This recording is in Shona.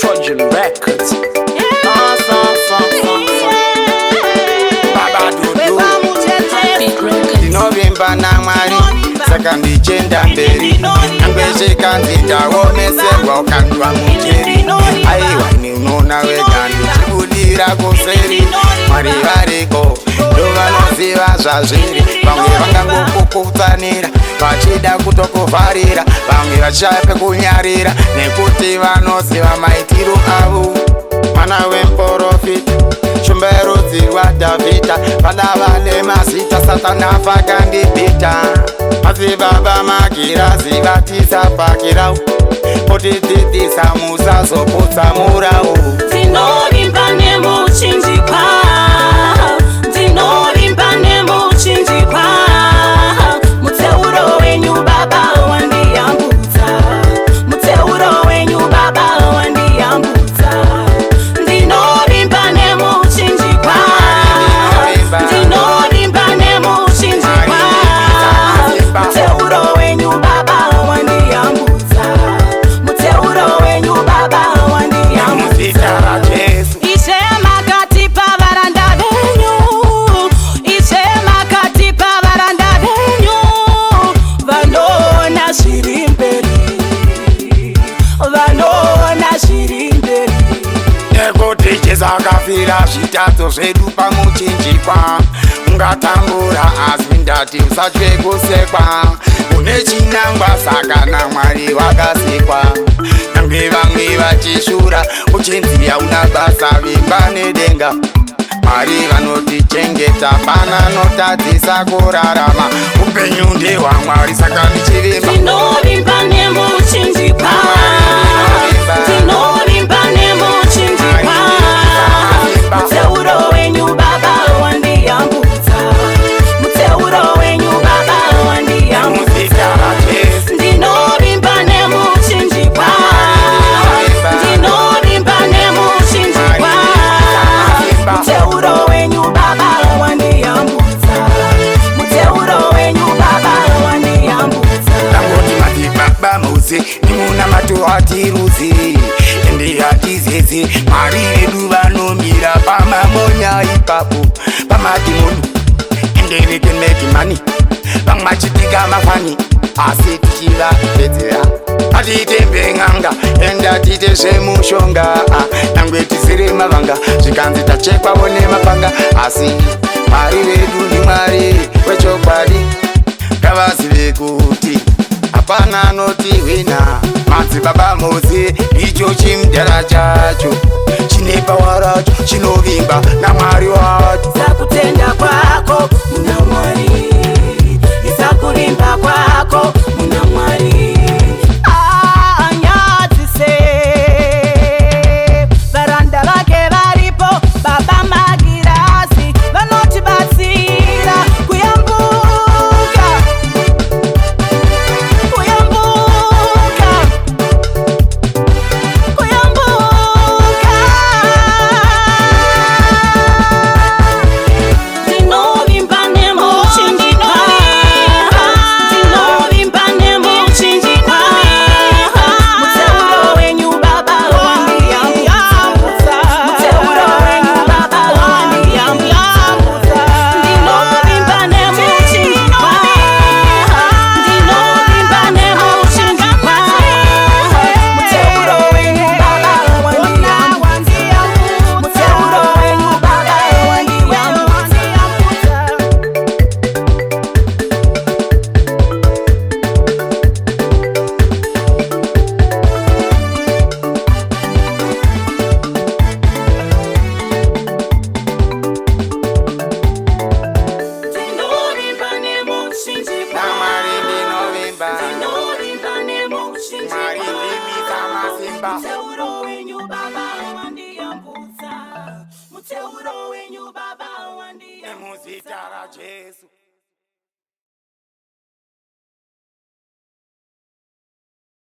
Fortune Records. Baba Dudu Ndinovimba namwari saka ndichenda mberi angweshe kanzi ndaoneserwa ukandwa mucheri aiwa ninona wega ndichibudira kuseri mwari variko ndovanoziva zvazviri vamwe vangangokukutsanira vachida kutokuvharira vamwe vachishaya pekunyarira nekuti vanoziva maitiro avo mwana wemporofita shumba yerudzi rwadhavhidha padava nemazita satana fakandibhita asi baba magirazi vatisapakirau kutidzidzisa musazoputsa murau ndinovimba nemuchinjikwa ndinovimba nemuchinjikwa muteuro wenyu baba wandiyambudza muteuro wenyu baba wandiyambudza ndinovimba nemuchinjikwa ndinovimba nemuchinjikwa muteuro wenyu baba wandiyambudza muteuro wenyu baba wandiyambudza zakafira zvitatu zvedu pamuchinjikwa ungatambura asi ndati usatye kusekwa une chinangwa saka namwari wakasikwa nange vamwe vachishura uchenzi yauna basa vimba nedenga mwari vanotichengeta pana notadzisa kurarama upenyu ndehwamwari saka ndichivimba ndinovimba nemuchinjikwa ndinovimba nemuchinjikwa muteuro wenyu baba wandiyambudza muteuro wenyu baba wandiyambudza ndinovimba nemuchinjikwa ndinovimba nemuchinjikwa muteuro wenyu baba wandiyambudza muteuro wenyu baba wandiyambudza ndangoti mati baba muzi nimuna matoatiruzi ndiyatizeze mwari vedu vanomira pamamonya ipapo pamadhimoni endevekenmekimani vamwe vachitika mafani asi tichivapedzera atiite ng'anga endatiite zvemushonga nangwe tizere mavanga zvikanzi tachekwawo nemapanga asi mwari vedu ni mwari wechokwadi ngavazive kuti hapana anotihwina madzibaba muzi icho chimudhara chacho chine pawa racho chinovimba namwari wacho isakutenda kwako muna mwari isakuvimba kwako muna mwari anyadzise varanda vake varipo baba magirazi vanotibatsira kuyambuka kuyambuka kuyambuka ndinovimba nemuchinjikwa ndinovimba nemuchinjikwa muteuro wenyu baba wandiyambudza muteuro wenyu baba wandiyambudza ndinovimba nemuchinjikwa ndinovimba nemuchinjikwa muteuro wenyu baba wandiyambudza muteuro wenyu baba wandiyambudza ndinovimba nemuchinjikwa namwari ndinovimba ndinovimba nemuchinjikwa mwari ndimisa masimba muteuro wenyu baba wandiyambudza muteuro wenyu baba wandiyambudza emuzita rajesu